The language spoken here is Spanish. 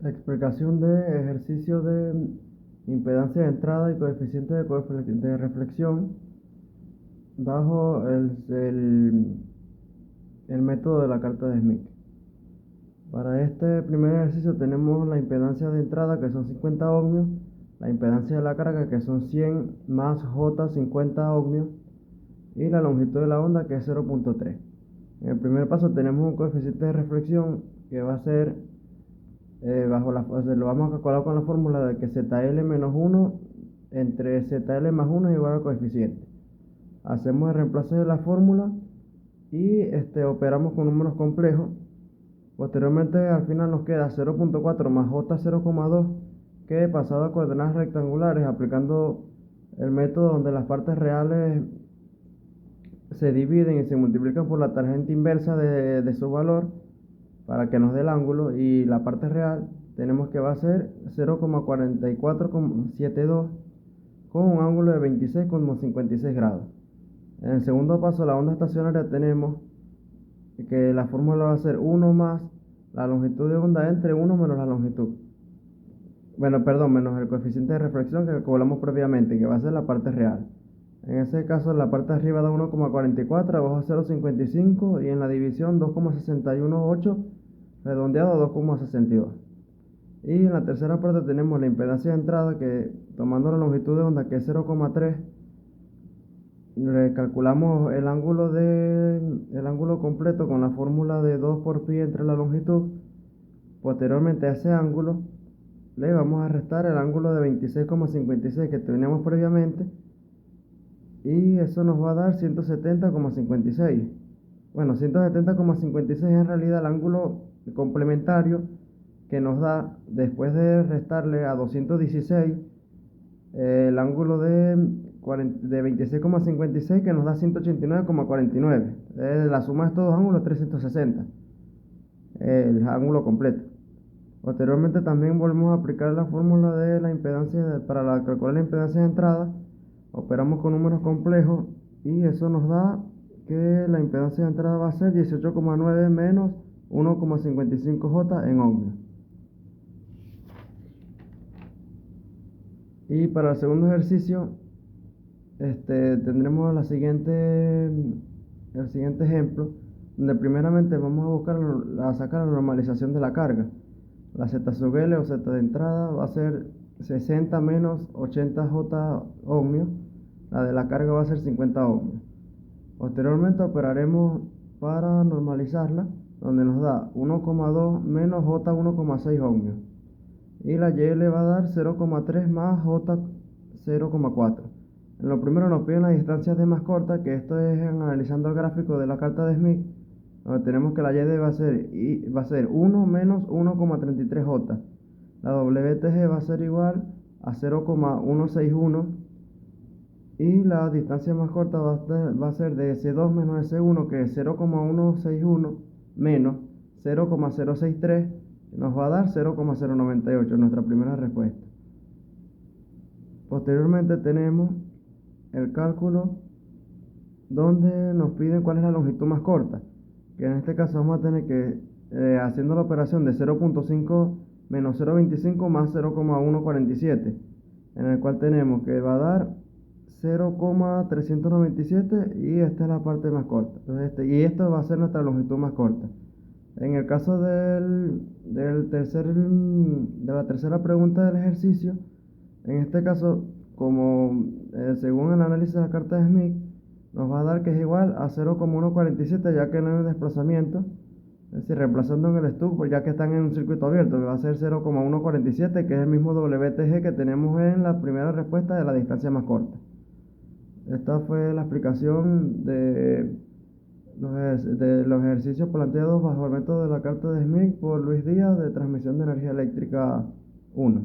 Explicación de ejercicio de impedancia de entrada y coeficiente de reflexión bajo el método de la carta de Smith. Para este primer ejercicio tenemos la impedancia de entrada, que son 50 ohmios, la impedancia de la carga, que son 100 más J 50 ohmios, y la longitud de la onda, que es 0.3. En el primer paso tenemos un coeficiente de reflexión que va a ser lo vamos a calcular con la fórmula de que ZL menos 1 entre ZL más 1 es igual al coeficiente. Hacemos el reemplazo de la fórmula y operamos con números complejos. Posteriormente, al final nos queda 0.4 más J 0,2, que pasado a coordenadas rectangulares, aplicando el método donde las partes reales se dividen y se multiplican por la tangente inversa de su valor para que nos dé el ángulo, y la parte real tenemos que va a ser 0,4472 con un ángulo de 26,56 grados. En el segundo paso, la onda estacionaria, tenemos que la fórmula va a ser 1 más la longitud de onda entre 1 menos la longitud. Bueno, perdón, menos el coeficiente de reflexión que calculamos previamente, que va a ser la parte real. En ese caso, la parte de arriba da 1,44, abajo 0,55 y en la división 2,618, redondeado a 2,62. Y en la tercera parte tenemos la impedancia de entrada, que tomando la longitud de onda, que es 0,3, calculamos el ángulo completo con la fórmula de 2 por pi entre la longitud. Posteriormente a ese ángulo le vamos a restar el ángulo de 26,56 que teníamos previamente, y eso nos va a dar 170,56. Bueno, 170,56 en realidad el ángulo complementario que nos da, después de restarle a 216 el ángulo de 26,56, que nos da 189,49. La suma de estos dos ángulos es 360, el ángulo completo. Posteriormente también volvemos a aplicar la fórmula de la impedancia para calcular la impedancia de entrada. Operamos con números complejos y eso nos da que la impedancia de entrada va a ser 18,9 menos 1,55 J en ohmios. Y para el segundo ejercicio, tendremos el siguiente ejemplo, donde primeramente vamos a sacar la normalización de la carga. La Z sub L o Z de entrada va a ser 60 menos 80 J ohmios, la de la carga va a ser 50 ohmios. Posteriormente operaremos para normalizarla, donde nos da 1,2 menos J 1,6 ohmios. Y la YL va a dar 0,3 más J 0,4. En lo primero nos piden las distancias de más corta, que esto es analizando el gráfico de la carta de Smith, donde tenemos que la YD va a ser 1 menos 1,33 J. La WTG va a ser igual a 0,161. Y la distancia más corta va a ser de S2 menos S1, que es 0,161 menos 0,063, nos va a dar 0,098, nuestra primera respuesta. Posteriormente tenemos el cálculo donde nos piden cuál es la longitud más corta, que en este caso vamos a tener que, haciendo la operación de 0.5 menos 0.25 más 0,147, en el cual tenemos que va a dar 0,397, y esta es la parte más corta. Entonces, y esto va a ser nuestra longitud más corta. En el caso de la tercera pregunta del ejercicio, en este caso, como según el análisis de la carta de Smith, nos va a dar que es igual a 0,147, ya que no hay desplazamiento. Es decir, reemplazando en el stub, pues ya que están en un circuito abierto, que va a ser 0,147, que es el mismo WTG que tenemos en la primera respuesta de la distancia más corta. Esta fue la explicación de los ejercicios planteados bajo el método de la carta de Smith por Luis Díaz, de transmisión de energía eléctrica 1.